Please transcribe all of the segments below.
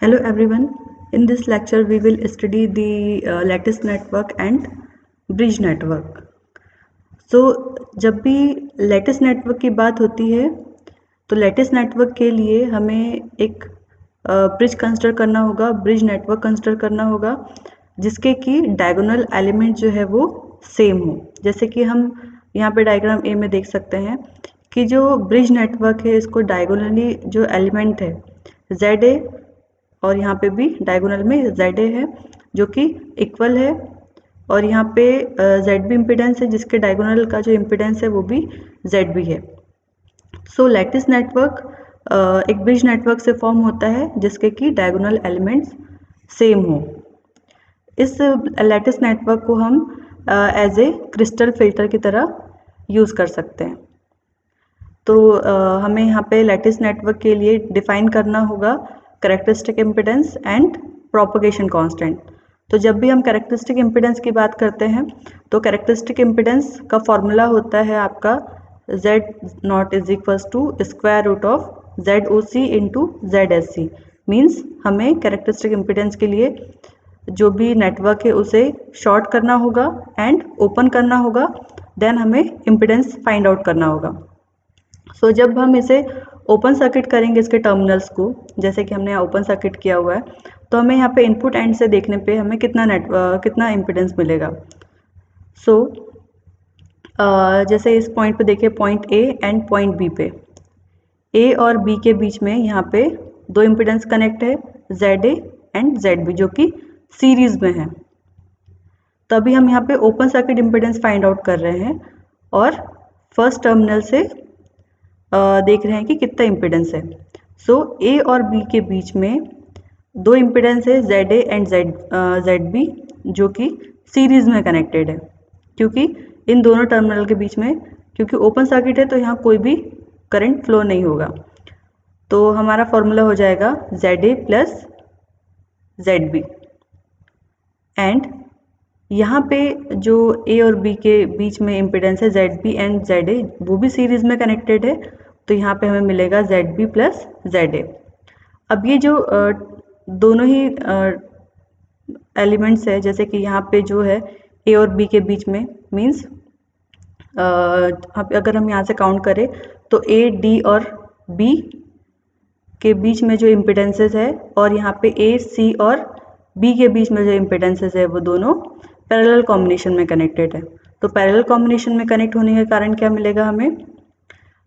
Hello everyone. In this lecture we will study the lattice network and bridge network. So जब भी lattice network की बात होती है तो लैटिस नेटवर्क के लिए हमें एक ब्रिज कंसिडर करना होगा, ब्रिज नेटवर्क कंसिडर करना होगा जिसके कि डायगोनल एलिमेंट जो है वो सेम हो। जैसे कि हम यहाँ पे डायग्राम ए में देख सकते हैं कि जो ब्रिज नेटवर्क है इसको डायगोनली जो एलिमेंट है ZA और यहाँ पे भी डायगोनल में ZA है जो कि इक्वल है और यहाँ पे ZB इम्पिडेंस है जिसके डायगोनल का जो इम्पिडेंस है वो भी ZB है। सो लैटिस नेटवर्क एक ब्रिज नेटवर्क से फॉर्म होता है जिसके कि डायगोनल एलिमेंट्स सेम हो। इस लैटिस नेटवर्क को हम एज ए क्रिस्टल फिल्टर की तरह यूज़ कर सकते हैं। तो हमें यहाँ पे लैटिस नेटवर्क के लिए डिफाइन करना होगा characteristic impedance and propagation constant. तो जब भी हम कैरेक्टरिस्टिक इम्पिडेंस की बात करते हैं तो कैरेक्टरिस्टिक इम्पिडेंस का फॉर्मूला होता है आपका Z0 is equals to square root of ZOC into ZSC। Means हमें कैरेक्टरिस्टिक इम्पिडेंस के लिए जो भी नेटवर्क है उसे शॉर्ट करना होगा एंड ओपन करना होगा, देन हमें इम्पिडेंस फाइंड आउट करना होगा। सो जब हम इसे ओपन सर्किट करेंगे इसके टर्मिनल्स को, जैसे कि हमने यहाँ ओपन सर्किट किया हुआ है, तो हमें यहाँ पे इनपुट एंड से देखने पे हमें कितना इम्पिडेंस मिलेगा। सो जैसे इस पॉइंट पे देखिए, point A and point B पे, ए और बी के बीच में यहाँ पे दो इम्पिडेंस कनेक्ट है ZA एंड ZB जो कि सीरीज में है। तो अभी हम यहाँ पे open circuit impedance find out कर रहे हैं और फर्स्ट टर्मिनल से देख रहे हैं कि कितना इम्पिडेंस है। सो ए और बी के बीच में दो इम्पिडेंस है ZA एंड ZB जो कि सीरीज में कनेक्टेड है, क्योंकि इन दोनों टर्मिनल के बीच में, क्योंकि ओपन सर्किट है तो यहाँ कोई भी करंट फ्लो नहीं होगा। तो हमारा फॉर्मूला हो जाएगा ZA प्लस ZB एंड यहाँ पे जो ए और बी के बीच में इम्पिडेंस है ZB एंड ZA वो भी सीरीज में कनेक्टेड है, तो यहाँ पे हमें मिलेगा ZB प्लस ZA। अब ये जो दोनों ही एलिमेंट्स है, जैसे कि यहाँ पे जो है ए और बी के बीच में, मीन्स अगर हम यहाँ से काउंट करें तो A, D और B के बीच में जो इम्पिडेंसेस है और यहाँ पे A, C और B के बीच में जो इम्पिडेंसेस है वो दोनों पैरेलल कॉम्बिनेशन में कनेक्टेड है। तो पैरेलल कॉम्बिनेशन में कनेक्ट होने के कारण क्या मिलेगा हमें,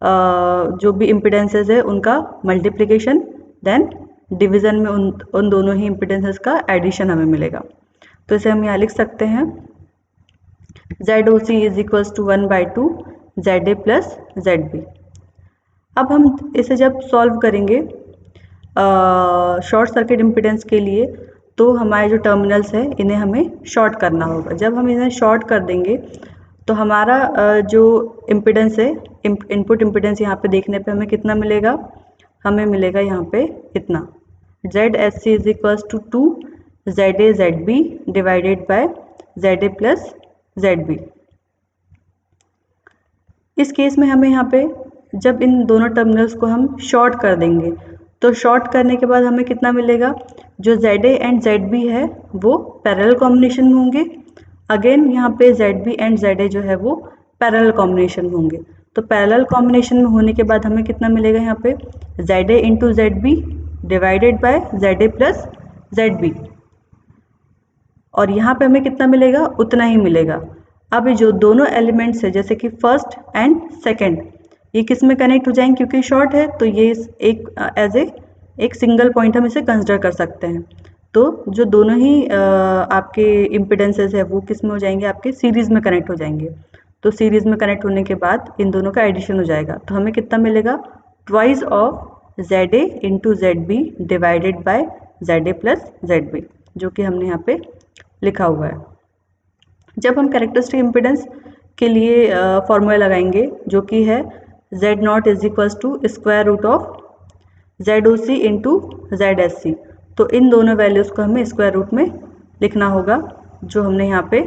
जो भी इम्पिडेंसेस है उनका मल्टीप्लिकेशन, देन डिवीजन में उन दोनों ही इम्पिडेंसेस का एडिशन हमें मिलेगा। तो इसे हम यहाँ लिख सकते हैं ZOC is equals to 1/2 ZA plus ZB। अब हम इसे जब सॉल्व करेंगे शॉर्ट सर्किट इम्पिडेंस के लिए, तो हमारे जो टर्मिनल्स है इन्हें हमें शॉर्ट करना होगा। जब हम इन्हें शॉर्ट कर देंगे तो हमारा जो इम्पिडेंस है, इनपुट इम्पिडेंस यहाँ पे देखने पे हमें कितना मिलेगा, हमें मिलेगा यहाँ पे इतना, ZSC is equals to 2 ZA ZB divided by ZA plus ZB। इस केस में हमें यहाँ पे जब इन दोनों टर्मिनल्स को हम शॉर्ट कर देंगे तो शॉर्ट करने के बाद हमें कितना मिलेगा, जो ZA एंड ZB है वो पैरेलल कॉम्बिनेशन में होंगे। अगेन यहाँ पे ZB एंड ZA जो है वो पैरेलल कॉम्बिनेशन में होंगे। तो पैरेलल कॉम्बिनेशन में होने के बाद हमें कितना मिलेगा, यहाँ पे ZA into ZB divided by ZA plus ZB, और यहाँ पे हमें कितना मिलेगा, उतना ही मिलेगा। अब ये जो दोनों एलिमेंट्स है, जैसे कि फर्स्ट एंड सेकेंड, ये किस में कनेक्ट हो जाएंगे, क्योंकि शॉर्ट है तो ये एक एज एक सिंगल पॉइंट हम इसे कंसिडर कर सकते हैं। तो जो दोनों ही आपके इम्पिडेंसेस है वो किस में हो जाएंगे, आपके सीरीज में कनेक्ट हो जाएंगे। तो सीरीज में कनेक्ट होने के बाद इन दोनों का एडिशन हो जाएगा, तो हमें कितना मिलेगा, twice of ZA into ZB divided by ZA plus ZB, जो कि हमने यहाँ पे लिखा हुआ है। जब हम कैरेक्टरिस्टिक इम्पिडेंस के लिए फॉर्मूला लगाएंगे जो कि है Z0 is equals to square root of ZOC into ZSC, तो इन दोनों वैल्यूज़ को हमें स्क्वायर रूट में लिखना होगा, जो हमने यहाँ पे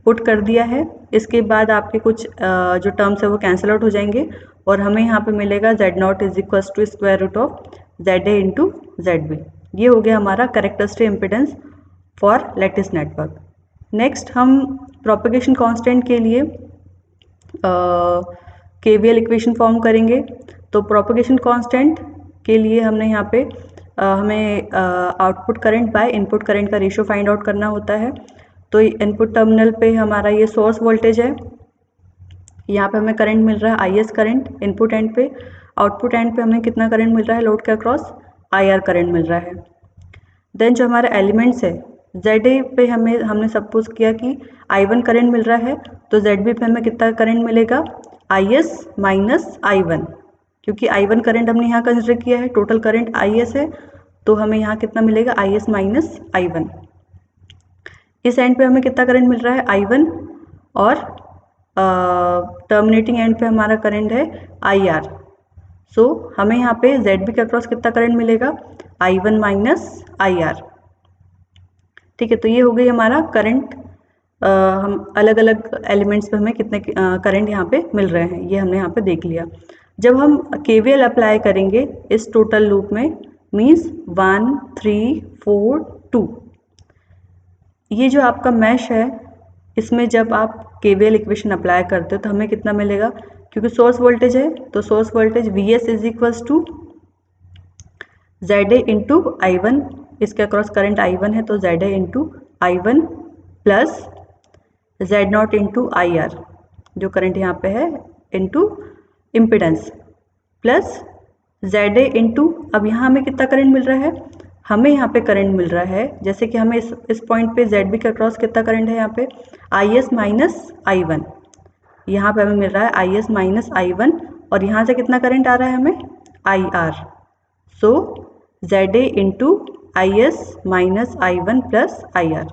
पुट कर दिया है। इसके बाद आपके कुछ जो टर्म्स है वो कैंसिल आउट हो जाएंगे और हमें यहाँ पे मिलेगा Z0 is equals to square root of ZA into ZB, ये हो गया हमारा characteristic impedance for lattice network. Next हम प्रोपेगेशन कांस्टेंट के लिए केवीएल इक्वेशन फॉर्म करेंगे। तो प्रोपेगेशन कांस्टेंट के लिए हमने यहाँ पे हमें output current by input current का रेशियो फाइंड आउट करना होता है। तो इनपुट टर्मिनल पे हमारा ये सोर्स वोल्टेज है, यहाँ पे हमें करंट मिल रहा है I S current input and पे, आउटपुट एंड पे हमें कितना करंट मिल रहा है लोड के अक्रॉस आई आर करंट मिल रहा है। देन जो हमारे एलिमेंट्स है ZA पे हमने सपोज किया कि I1 करंट मिल रहा है, तो ZB पे हमें कितना करंट मिलेगा IS माइनस I1, क्योंकि I1 करंट हमने यहाँ कंसिडर किया है, टोटल करंट IS है, तो हमें यहाँ कितना मिलेगा IS माइनस I1। इस एंड पे हमें कितना करंट मिल रहा है I1 और टर्मिनेटिंग एंड पे हमारा करंट है IR। सो हमें यहाँ पे ZB के अक्रॉस कितना करंट मिलेगा I1 माइनस IR। ठीक है, तो ये हो गई हमारा करंट। हम अलग अलग एलिमेंट्स पे हमें कितने करंट यहाँ पे मिल रहे हैं ये हमने यहाँ पे देख लिया। जब हम KVL अप्लाई करेंगे इस टोटल लूप में, मीन्स 1 3 4 2, ये जो आपका मैश है इसमें जब आप KVL इक्वेशन अप्लाई करते हो तो हमें कितना मिलेगा, क्योंकि सोर्स वोल्टेज है तो source voltage VS is equals to ZA into I1, इसके अक्रॉस करंट I1 है तो ZA into I1 plus Z0 into IR जो करंट यहाँ पे है into impedance plus ZA into, अब यहाँ हमें कितना करंट मिल रहा है, हमें यहाँ पे करंट मिल रहा है, जैसे कि हमें इस पॉइंट पे ZB के अक्रॉस कितना करंट है यहाँ पे IS माइनस I1, यहाँ पे हमें मिल रहा है IS माइनस I1 और यहाँ से कितना करंट आ रहा है हमें IR। So ZA into IS minus I1 plus IR।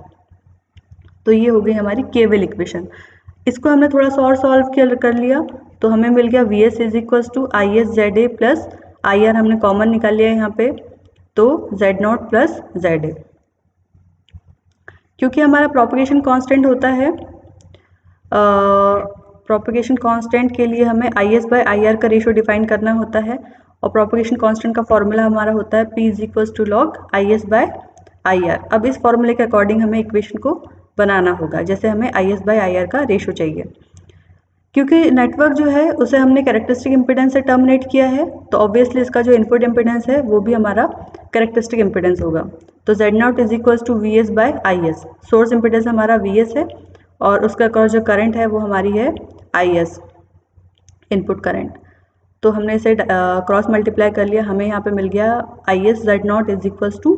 तो ये हो गई हमारी केवीएल इक्वेशन। इसको हमने थोड़ा सा और सॉल्व कर लिया तो हमें मिल गया VS is equals to IS ZA plus IR, हमने कॉमन निकाल लिया यहाँ पे, तो Z0 प्लस ZA। क्योंकि हमारा प्रोपेगेशन कांस्टेंट होता है, प्रोपेगेशन कांस्टेंट के लिए हमें IS बाय IR का रेशियो डिफाइन करना होता है और प्रोपेगेशन कांस्टेंट का फॉर्मूला हमारा होता है P is equals to log IS by IR। अब इस फॉर्मूले के अकॉर्डिंग हमें इक्वेशन को बनाना होगा, जैसे हमें IS बाय IR का रेशियो चाहिए। क्योंकि नेटवर्क जो है उसे हमने कैरेक्टरिस्टिक इम्पिडेंस से टर्मिनेट किया है तो ऑब्वियसली इसका जो इनपुट इम्पिडेंस है वो भी हमारा कैरेक्टरिस्टिक इम्पिडेंस होगा। तो Z0 is equals to VS by IS, source impedance हमारा VS है और उसका अक्रॉस जो करंट है वो हमारी है IS इनपुट करंट। तो हमने इसे क्रॉस मल्टीप्लाई कर लिया, हमें यहाँ पे मिल गया IS Z0 is equals to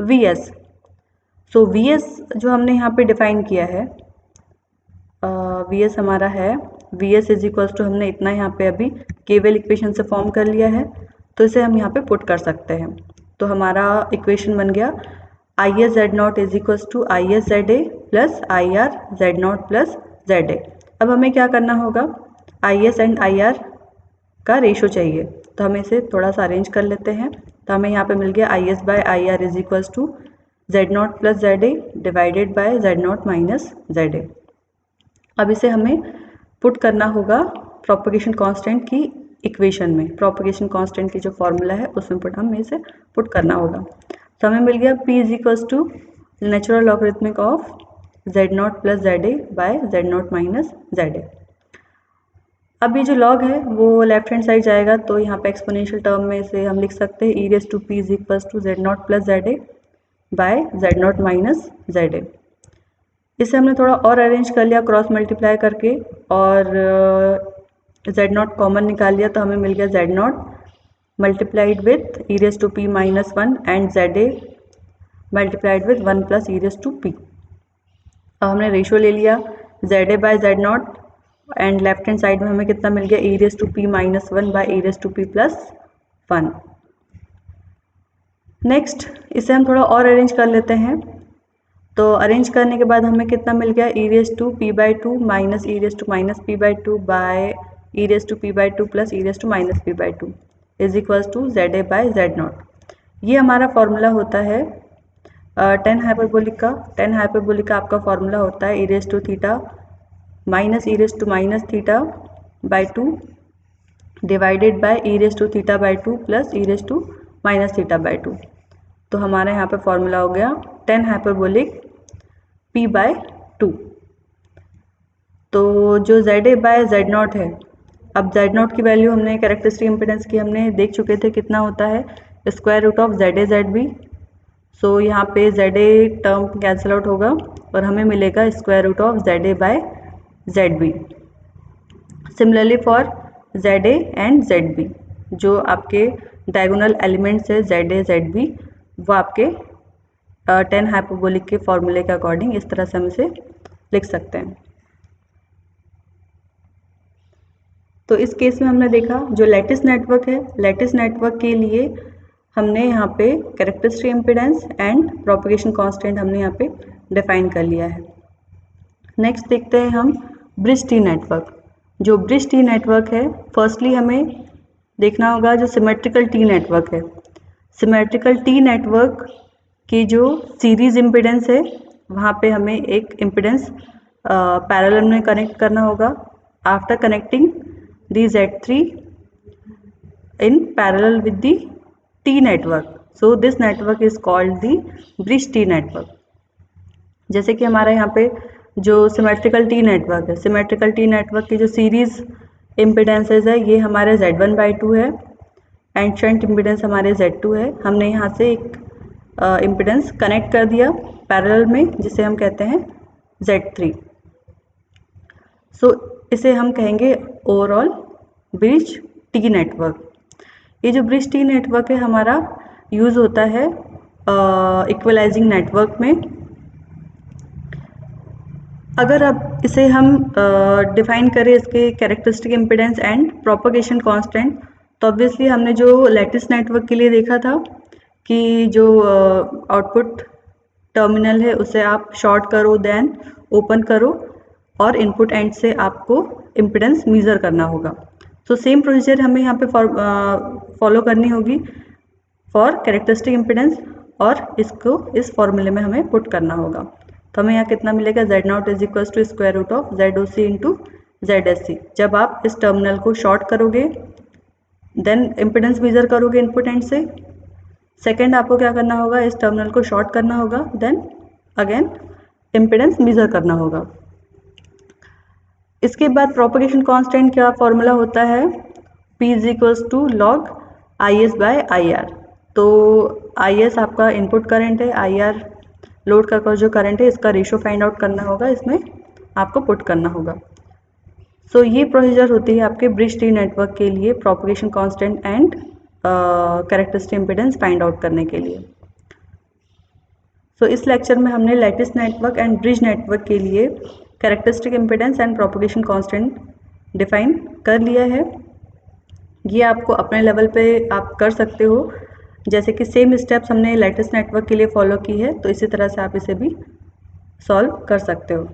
VS। So VS जो हमने यहाँ पे डिफाइन किया है, VS हमारा है VS इज इक्वल्स टू, हमने इतना यहाँ पे अभी केवीएल इक्वेशन से फॉर्म कर लिया है तो इसे हम यहाँ पे पुट कर सकते हैं। तो हमारा इक्वेशन बन गया IS Z0 is equals to IS ZA plus IR Z0 plus ZA। अब हमें क्या करना होगा, IS एंड IR का रेशो चाहिए तो हमें इसे थोड़ा सा अरेंज कर लेते हैं। तो हमें यहाँ पे मिल गया IS by IR is equals to Z0 plus ZA divided by Z0 minus ZA। अब इसे हमें पुट करना होगा प्रोपेगेशन कांस्टेंट की इक्वेशन में, प्रोपेगेशन कांस्टेंट की जो फॉर्मूला है उसमें हमें इसे पुट करना होगा। तो हमें मिल गया P is equals to natural logarithmic of Z0 plus ZA by Z0 minus ZA। अब ये जो लॉग है वो लेफ्ट हैंड साइड जाएगा तो यहाँ पे एक्सपोनेंशियल टर्म में इसे हम लिख सकते हैं E raise to P is equals to Z0 plus ZA by Z0 minus ZA। इसे हमने थोड़ा और अरेंज कर लिया क्रॉस मल्टीप्लाई करके और Z0 कॉमन निकाल लिया तो हमें मिल गया Z0 multiplied with E raise to P minus 1 and ZA multiplied with 1 plus E raise to P। अब हमने रेशियो ले लिया ZA by Z0 and left hand side में हमें कितना मिल गया E raise to P minus 1 by E raise to P plus 1। Next इसे हम थोड़ा और अरेंज कर लेते हैं तो अरेंज करने के बाद हमें कितना मिल गया E raise to P by 2 minus E raise to minus P by 2 by E raise to P by 2 plus E raise to minus P by 2 is equals to ZA by Z0। ये हमारा formula होता है tan hyperbolic का। Tan hyperbolic का आपका formula होता है E raise to theta minus E raise to minus theta by 2 divided by E raise to theta by 2 plus E raise to minus theta by 2। तो हमारा यहाँ पे फॉर्मूला हो गया 10 हाइपरबोलिक p/2। तो जो ZA/Z0 है, अब Z0 की वैल्यू हमने कैरेक्टरिस्टिक इम्पिडेंस की हमने देख चुके थे कितना होता है, स्क्वायर रूट ऑफ ZA/ZB। सो यहाँ पे ZA टर्म कैंसिल आउट होगा और हमें मिलेगा square root of ZA/ZB। Similarly for ZA and ZB, जो आपके डायगोनल एलिमेंट्स है ZA/ZB, वो आपके 10 हाइपरबोलिक के फॉर्मूले के अकॉर्डिंग इस तरह से हम इसे लिख सकते हैं। तो इस केस में हमने देखा जो लैटिस नेटवर्क है, लैटिस नेटवर्क के लिए हमने यहाँ पे characteristic impedance and propagation constant हमने यहाँ पे डिफाइन कर लिया है। नेक्स्ट देखते हैं हम ब्रिज टी नेटवर्क। जो ब्रिज टी नेटवर्क है, फर्स्टली हमें देखना होगा जो सिमेट्रिकल टी नेटवर्क है। सिमेट्रिकल टी नेटवर्क की जो सीरीज इम्पिडेंस है, वहाँ पे हमें एक इम्पिडेंस पैरेलल में कनेक्ट करना होगा। After connecting the Z3 in parallel with the T network, so this network is called the bridge T network। जैसे कि हमारे यहाँ पे जो सिमेट्रिकल टी नेटवर्क है, सिमेट्रिकल टी नेटवर्क की जो सीरीज इम्पिडेंसेस है, ये हमारे Z1/2 है एंड शंट इम्पिडेंस हमारे Z2 है। हमने यहाँ से एक इम्पिडेंस कनेक्ट कर दिया पैरेलल में, जिसे हम कहते हैं Z3। सो इसे हम कहेंगे ओवरऑल ब्रिज टी नेटवर्क। ये जो ब्रिज टी नेटवर्क है हमारा यूज़ होता है इक्वलाइजिंग नेटवर्क में। अगर अब इसे हम डिफाइन करें इसके characteristic impedance and propagation constant, तो ऑब्वियसली हमने जो लैटिस नेटवर्क के लिए देखा था कि जो आउटपुट टर्मिनल है उसे आप शॉर्ट करो देन ओपन करो और इनपुट एंड से आपको इम्पिडेंस मेजर करना होगा। तो सेम प्रोसीजर हमें यहाँ पे फॉलो करनी होगी फॉर कैरेक्टरिस्टिक इम्पिडेंस और इसको इस फॉर्मूले में हमें पुट करना होगा। तो हमें यहाँ कितना मिलेगा, Z0 is equal to square root of ZOC into ZSC। जब आप इस टर्मिनल को शॉर्ट करोगे देन इम्पिडेंस मेजर करोगे इनपुट एंड से। सेकेंड आपको क्या करना होगा, इस टर्मिनल को शॉर्ट करना होगा देन अगेन इम्पिडेंस मेजर करना होगा। इसके बाद प्रोपगेशन कांस्टेंट क्या फॉर्मूला होता है, P is equals to log IS/IR। तो IS आपका इनपुट करंट है, IR लोड का जो करंट है, इसका रेशो फाइंड आउट करना होगा, इसमें आपको पुट करना होगा। सो ये प्रोसीजर होती है आपके ब्रिज टी नेटवर्क के लिए propagation constant and characteristic impedance find out करने के लिए। सो इस लेक्चर में हमने lattice network and bridge network के लिए characteristic impedance and propagation constant define कर लिया है। ये आपको अपने लेवल पे आप कर सकते हो, जैसे कि सेम स्टेप्स हमने लैटिस नेटवर्क के लिए फॉलो की है, तो इसी तरह से आप इसे भी सॉल्व कर सकते हो।